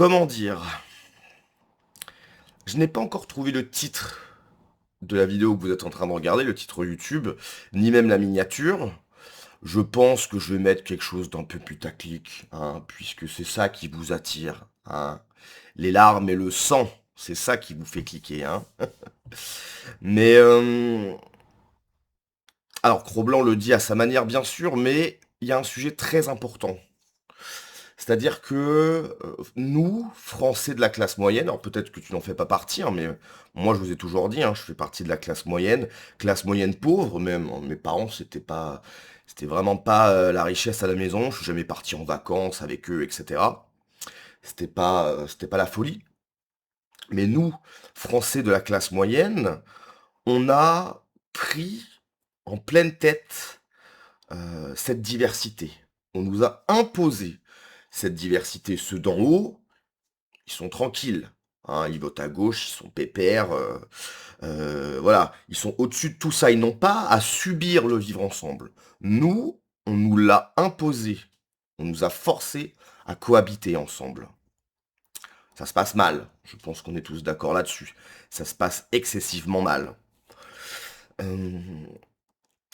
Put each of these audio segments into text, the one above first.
comment dire? Je n'ai pas encore trouvé le titre de la vidéo que vous êtes en train de regarder, le titre YouTube, ni même la miniature. Je pense que je vais mettre quelque chose d'un peu putaclic, hein, puisque c'est ça qui vous attire, hein. Les larmes et le sang, c'est ça qui vous fait cliquer, hein. Mais alors Cro-Blanc le dit à sa manière bien sûr, mais il y a un sujet très important. C'est-à-dire que nous, Français de la classe moyenne, alors peut-être que tu n'en fais pas partie, hein, mais moi je vous ai toujours dit, hein, je fais partie de la classe moyenne pauvre même. Hein. Mes parents, c'était vraiment pas la richesse à la maison. Je suis jamais parti en vacances avec eux, etc. C'était pas la folie. Mais nous, Français de la classe moyenne, on a pris en pleine tête cette diversité. On nous a imposé cette diversité. Ceux d'en haut, ils sont tranquilles. Hein, ils votent à gauche, ils sont pépères. Voilà, ils sont au-dessus de tout ça. Ils n'ont pas à subir le vivre ensemble. Nous, on nous l'a imposé. On nous a forcés à cohabiter ensemble. Ça se passe mal. Je pense qu'on est tous d'accord là-dessus. Ça se passe excessivement mal. Euh,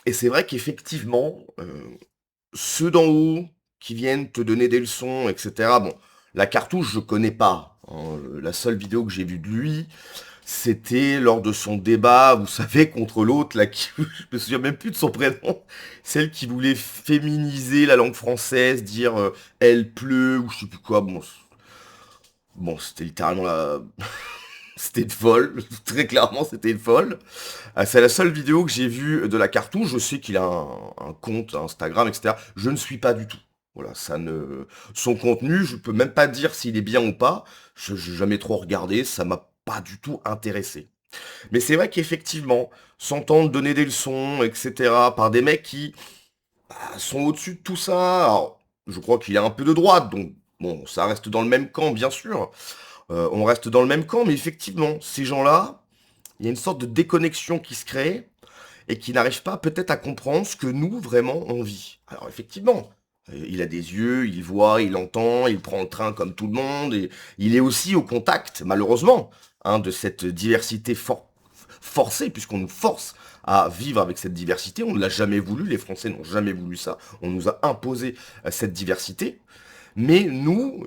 et c'est vrai qu'effectivement, ceux d'en haut qui viennent te donner des leçons, etc. Bon, la cartouche, je connais pas. Hein. La seule vidéo que j'ai vue de lui, c'était lors de son débat, vous savez, contre l'autre, là, qui, je me souviens même plus de son prénom, celle qui voulait féminiser la langue française, dire elle pleut, ou je sais plus quoi. Bon, c'était littéralement la... C'était une folle, très clairement c'était une folle. C'est la seule vidéo que j'ai vue de la cartouche. Je sais qu'il a un compte Instagram, etc. Je ne suis pas du tout. Voilà, ça ne... Son contenu, je peux même pas dire s'il est bien ou pas. Je n'ai jamais trop regardé, ça m'a pas du tout intéressé. Mais c'est vrai qu'effectivement, s'entendre donner des leçons, etc., par des mecs qui sont au-dessus de tout ça. Alors, je crois qu'il y a un peu de droite, donc bon, ça reste dans le même camp, bien sûr. On reste dans le même camp, mais effectivement, ces gens-là, il y a une sorte de déconnexion qui se crée et qui n'arrive pas peut-être à comprendre ce que nous, vraiment, on vit. Alors effectivement, il a des yeux, il voit, il entend, il prend le train comme tout le monde, et il est aussi au contact, malheureusement, hein, de cette diversité forcée, puisqu'on nous force à vivre avec cette diversité. On ne l'a jamais voulu, les Français n'ont jamais voulu ça. On nous a imposé cette diversité. Mais nous,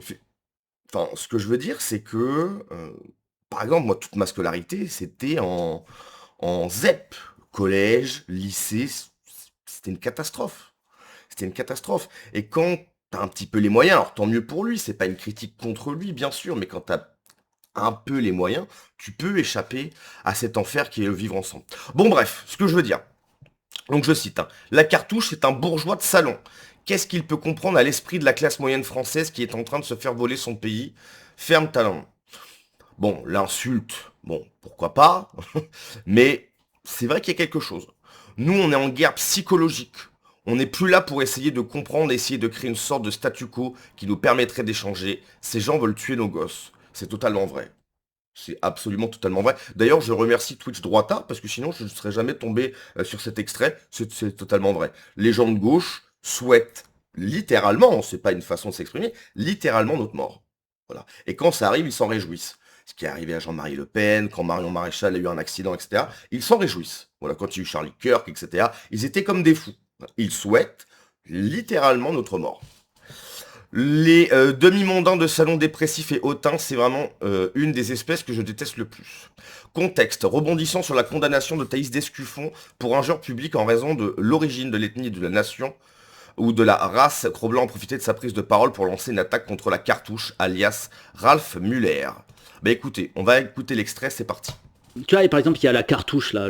enfin, ce que je veux dire, c'est que, par exemple, moi, toute ma scolarité, c'était en ZEP, collège, lycée, c'était une catastrophe. C'était une catastrophe. Et quand t'as un petit peu les moyens, alors tant mieux pour lui, c'est pas une critique contre lui, bien sûr, mais quand t'as un peu les moyens, tu peux échapper à cet enfer qui est le vivre ensemble. Bon, bref, ce que je veux dire. Donc je cite, hein, la cartouche est un bourgeois de salon. Qu'est-ce qu'il peut comprendre à l'esprit de la classe moyenne française qui est en train de se faire voler son pays? Ferme ta langue. Bon, l'insulte, bon, pourquoi pas, mais c'est vrai qu'il y a quelque chose. Nous, on est en guerre psychologique. On n'est plus là pour essayer de comprendre, essayer de créer une sorte de statu quo qui nous permettrait d'échanger. Ces gens veulent tuer nos gosses. C'est totalement vrai. C'est absolument totalement vrai. D'ailleurs, je remercie Twitch Droita, parce que sinon, je ne serais jamais tombé sur cet extrait. C'est totalement vrai. Les gens de gauche souhaitent littéralement, c'est pas une façon de s'exprimer, littéralement notre mort. Voilà. Et quand ça arrive, ils s'en réjouissent. Ce qui est arrivé à Jean-Marie Le Pen, quand Marion Maréchal a eu un accident, etc. Ils s'en réjouissent. Voilà, quand il y a eu Charlie Kirk, etc. Ils étaient comme des fous. Ils souhaitent littéralement notre mort. Les demi-mondains de salon dépressif et hautain, c'est vraiment une des espèces que je déteste le plus. Contexte, rebondissant sur la condamnation de Thaïs Descuffon pour injure publique en raison de l'origine de l'ethnie de la nation ou de la race, Cro-Blanc a profité de sa prise de parole pour lancer une attaque contre la cartouche, alias Ralph Muller. Bah écoutez, on va écouter l'extrait, c'est parti. Tu vois, et par exemple, il y a la cartouche là.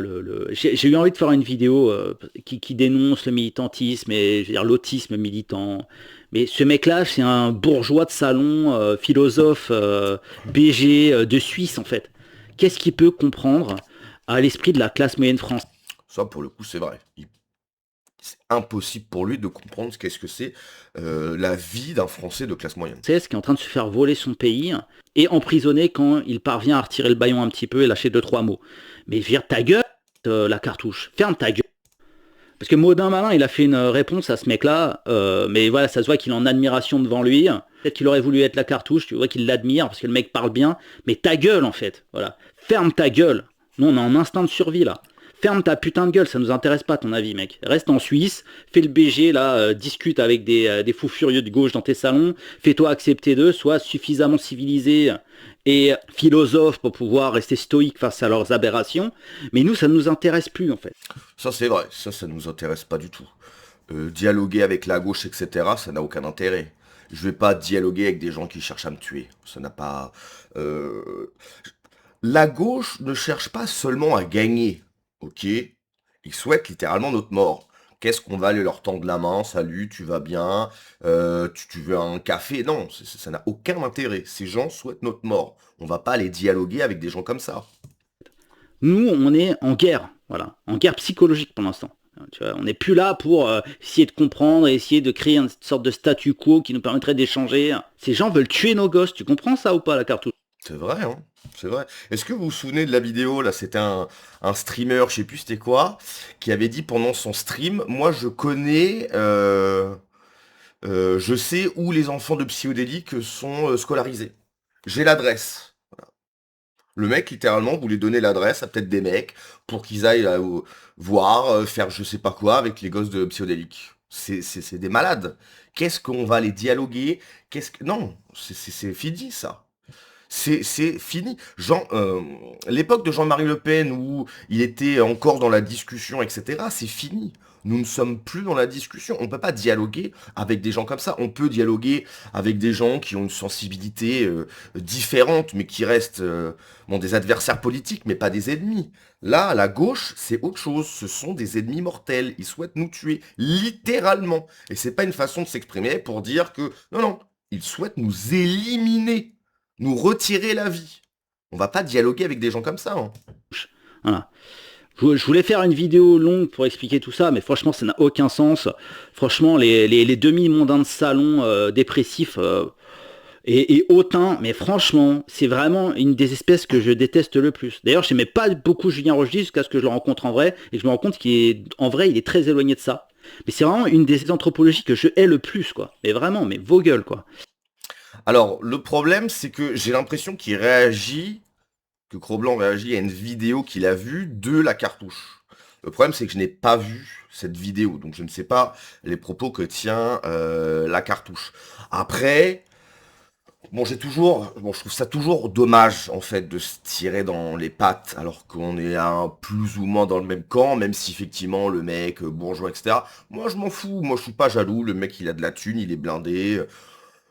J'ai eu envie de faire une vidéo qui dénonce le militantisme et je veux dire l'autisme militant. Mais ce mec-là, c'est un bourgeois de salon, philosophe, BG de Suisse en fait. Qu'est-ce qu'il peut comprendre à l'esprit de la classe moyenne française, Ça, pour le coup, c'est vrai. C'est impossible pour lui de comprendre ce qu'est-ce que c'est la vie d'un Français de classe moyenne. qui est en train de se faire voler son pays et emprisonné quand il parvient à retirer le baillon un petit peu et lâcher deux trois mots. Mais vire ta gueule, la cartouche. Ferme ta gueule. Parce que Maudin Malin, il a fait une réponse à ce mec-là, mais voilà, ça se voit qu'il est en admiration devant lui. Peut-être qu'il aurait voulu être la cartouche, tu vois qu'il l'admire parce que le mec parle bien, mais ta gueule en fait, voilà. Ferme ta gueule. Nous on est en instinct de survie là. Ferme ta putain de gueule, ça nous intéresse pas ton avis mec. Reste en Suisse, fais le BG là, discute avec des fous furieux de gauche dans tes salons, fais-toi accepter d'eux, sois suffisamment civilisé et philosophe pour pouvoir rester stoïque face à leurs aberrations, mais nous ça ne nous intéresse plus en fait. Ça c'est vrai, ça nous intéresse pas du tout. Dialoguer avec la gauche, etc., ça n'a aucun intérêt. Je vais pas dialoguer avec des gens qui cherchent à me tuer. Ça n'a pas... euh, La gauche ne cherche pas seulement à gagner, ok? Ils souhaitent littéralement notre mort. Qu'est-ce qu'on va aller leur tendre la main? Salut, tu vas bien? Tu veux un café? Non, ça n'a aucun intérêt. Ces gens souhaitent notre mort. On va pas aller dialoguer avec des gens comme ça. Nous, on est en guerre, voilà, en guerre psychologique pour l'instant. Tu vois, on n'est plus là pour essayer de comprendre et essayer de créer une sorte de statu quo qui nous permettrait d'échanger. Ces gens veulent tuer nos gosses, tu comprends ça ou pas la cartouche? C'est vrai, hein? C'est vrai. Est-ce que vous vous souvenez de la vidéo, là, c'était un streamer, je sais plus c'était quoi, qui avait dit pendant son stream, moi je connais, je sais où les enfants de psychodéliques sont scolarisés. J'ai l'adresse. Le mec, littéralement, voulait donner l'adresse à peut-être des mecs pour qu'ils aillent voir, faire je sais pas quoi avec les gosses de psychodéliques. C'est des malades. Qu'est-ce qu'on va les dialoguer? Qu'est-ce que... Non, c'est fini, ça. C'est fini. L'époque de Jean-Marie Le Pen où il était encore dans la discussion, etc., c'est fini. Nous ne sommes plus dans la discussion. On ne peut pas dialoguer avec des gens comme ça. On peut dialoguer avec des gens qui ont une sensibilité différente, mais qui restent bon, des adversaires politiques, mais pas des ennemis. Là, la gauche, c'est autre chose. Ce sont des ennemis mortels. Ils souhaitent nous tuer, littéralement. Et c'est pas une façon de s'exprimer pour dire que non, non, ils souhaitent nous éliminer, nous retirer la vie. On va pas dialoguer avec des gens comme ça, hein. Voilà. Je voulais faire une vidéo longue pour expliquer tout ça, mais franchement, ça n'a aucun sens. Franchement, les demi-mondains de salon dépressifs et hautains, mais franchement, c'est vraiment une des espèces que je déteste le plus. D'ailleurs, je n'aimais pas beaucoup Julien Rochdy jusqu'à ce que je le rencontre en vrai, et je me rends compte qu'en vrai, il est très éloigné de ça. Mais c'est vraiment une des anthropologies que je hais le plus, quoi. Mais vraiment, mais vos gueules, quoi. Alors, le problème, c'est que j'ai l'impression qu'il réagit, que Cro-Blanc réagit à une vidéo qu'il a vue de la cartouche. Le problème, c'est que je n'ai pas vu cette vidéo, donc je ne sais pas les propos que tient la cartouche. Après, bon, je trouve ça toujours dommage, en fait, de se tirer dans les pattes, alors qu'on est plus ou moins dans le même camp, même si effectivement le mec, bourgeois, etc. Moi, je m'en fous, moi, je suis pas jaloux, le mec, il a de la thune, il est blindé,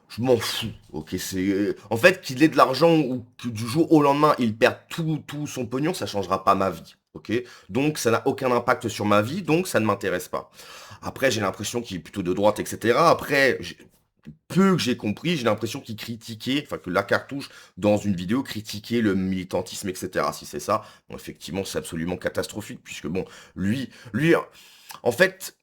je m'en fous, ok, en fait, qu'il ait de l'argent ou que du jour au lendemain, il perde tout son pognon, ça changera pas ma vie, ok? Donc, ça n'a aucun impact sur ma vie, donc ça ne m'intéresse pas. Après, j'ai l'impression qu'il est plutôt de droite, etc. Après, peu que j'ai compris, j'ai l'impression qu'il critiquait, enfin que la cartouche, dans une vidéo, critiquait le militantisme, etc. Si c'est ça, bon, effectivement, c'est absolument catastrophique, puisque bon, lui, en fait,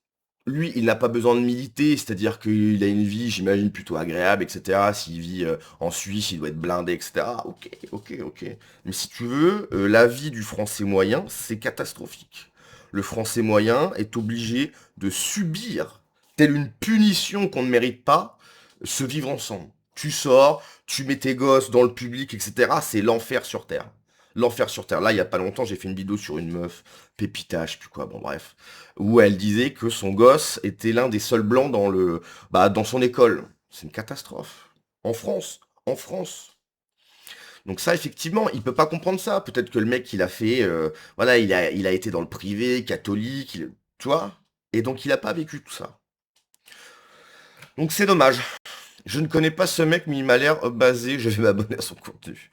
lui, il n'a pas besoin de militer, c'est-à-dire qu'il a une vie, j'imagine, plutôt agréable, etc. S'il vit en Suisse, il doit être blindé, etc. Ok, ok, ok. Mais si tu veux, la vie du français moyen, c'est catastrophique. Le français moyen est obligé de subir, telle une punition qu'on ne mérite pas, se vivre ensemble. Tu sors, tu mets tes gosses dans le public, etc. C'est l'enfer sur Terre. L'enfer sur Terre. Là, il y a pas longtemps, j'ai fait une vidéo sur une meuf, Pépita, je sais plus quoi, bon bref, où elle disait que son gosse était l'un des seuls blancs dans son école. C'est une catastrophe. En France. En France. Donc ça, effectivement, il peut pas comprendre ça. Peut-être que le mec, il a fait, voilà, il a été dans le privé, catholique, tu vois. Et donc, il a pas vécu tout ça. Donc, c'est dommage. Je ne connais pas ce mec, mais il m'a l'air basé. Je vais m'abonner à son contenu.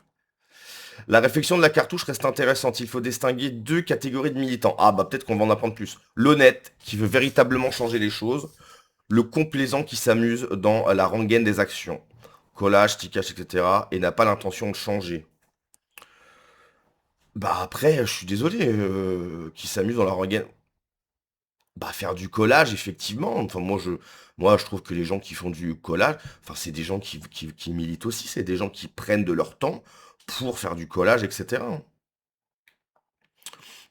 La réflexion de la cartouche reste intéressante. Il faut distinguer deux catégories de militants. Ah bah peut-être qu'on va en apprendre plus. L'honnête, qui veut véritablement changer les choses. Le complaisant qui s'amuse dans la rengaine des actions. Collage, tickage, etc. Et n'a pas l'intention de changer. Bah après, je suis désolé, qui s'amuse dans la rengaine. Bah faire du collage, effectivement. Enfin moi je trouve que les gens qui font du collage, enfin c'est des gens qui militent aussi. C'est des gens qui prennent de leur temps pour faire du collage, etc.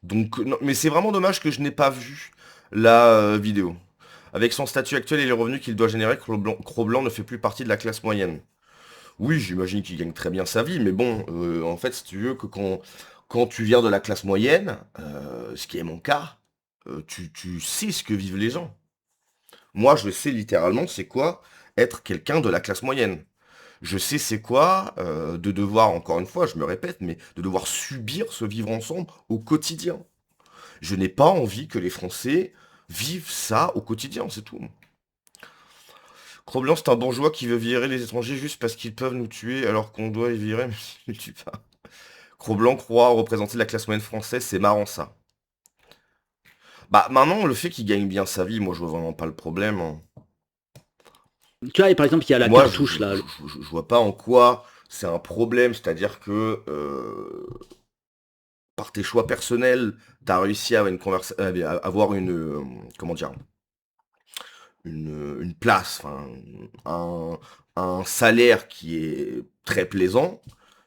Donc, non, mais c'est vraiment dommage que je n'ai pas vu la vidéo. Avec son statut actuel et les revenus qu'il doit générer, Cro-Blanc ne fait plus partie de la classe moyenne. Oui, j'imagine qu'il gagne très bien sa vie, mais bon, en fait, si tu veux, que quand tu viens de la classe moyenne, ce qui est mon cas, tu sais ce que vivent les gens. Moi, je sais littéralement c'est quoi être quelqu'un de la classe moyenne. Je sais c'est quoi de devoir, encore une fois, je me répète, mais de devoir subir ce vivre ensemble au quotidien. Je n'ai pas envie que les Français vivent ça au quotidien, c'est tout. Cro-Blanc, c'est un bourgeois qui veut virer les étrangers juste parce qu'ils peuvent nous tuer alors qu'on doit les virer, mais ils ne tuent pas. Cro-Blanc croit représenter la classe moyenne française, c'est marrant ça. Bah maintenant, le fait qu'il gagne bien sa vie, moi je vois vraiment pas le problème, hein. Tu vois, et par exemple, il y a la Moi, cartouche là. je vois pas en quoi c'est un problème, c'est-à-dire que par tes choix personnels, t'as réussi à avoir une, comment dire, une place, enfin, un, un salaire qui est très plaisant.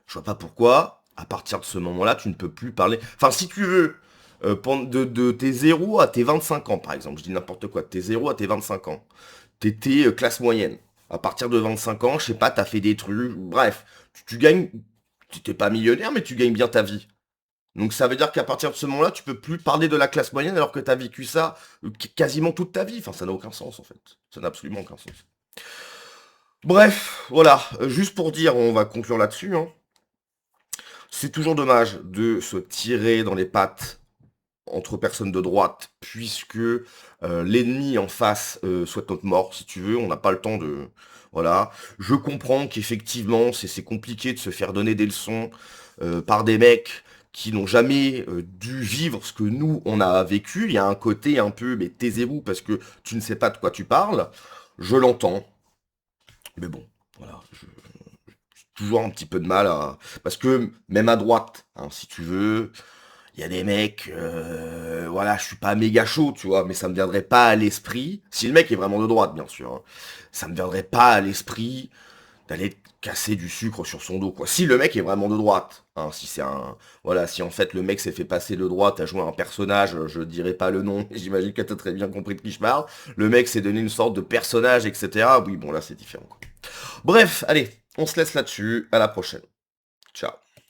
Je vois pas pourquoi, à partir de ce moment-là, tu ne peux plus parler. Enfin, si tu veux, de tes 0 à tes 25 ans, par exemple, je dis n'importe quoi, de tes 0 à tes 25 ans, t'étais classe moyenne. À partir de 25 ans, je sais pas, t'as fait des trucs, bref, tu gagnes, tu t'es pas millionnaire, mais tu gagnes bien ta vie. Donc ça veut dire qu'à partir de ce moment-là, tu peux plus parler de la classe moyenne alors que t'as vécu ça quasiment toute ta vie. Enfin, ça n'a aucun sens en fait. Ça n'a absolument aucun sens. Bref, voilà, juste pour dire, on va conclure là-dessus, hein. C'est toujours dommage de se tirer dans les pattes entre personnes de droite, puisque l'ennemi en face souhaite notre mort, si tu veux, on n'a pas le temps de... Voilà. Je comprends qu'effectivement, c'est compliqué de se faire donner des leçons par des mecs qui n'ont jamais dû vivre ce que nous, on a vécu. Il y a un côté un peu, mais taisez-vous parce que tu ne sais pas de quoi tu parles. Je l'entends. Mais bon, voilà. J'ai toujours un petit peu de mal à... Parce que même à droite, hein, si tu veux, il y a des mecs, voilà, je suis pas méga chaud, tu vois, mais ça me viendrait pas à l'esprit, si le mec est vraiment de droite, bien sûr, hein, ça me viendrait pas à l'esprit d'aller casser du sucre sur son dos, quoi. Si le mec est vraiment de droite, hein, si c'est un... Voilà, si en fait le mec s'est fait passer de droite à jouer un personnage, je dirais pas le nom, j'imagine que t'as très bien compris de qui je parle, le mec s'est donné une sorte de personnage, etc. Oui, bon, là, c'est différent, quoi. Bref, allez, on se laisse là-dessus, à la prochaine. Ciao.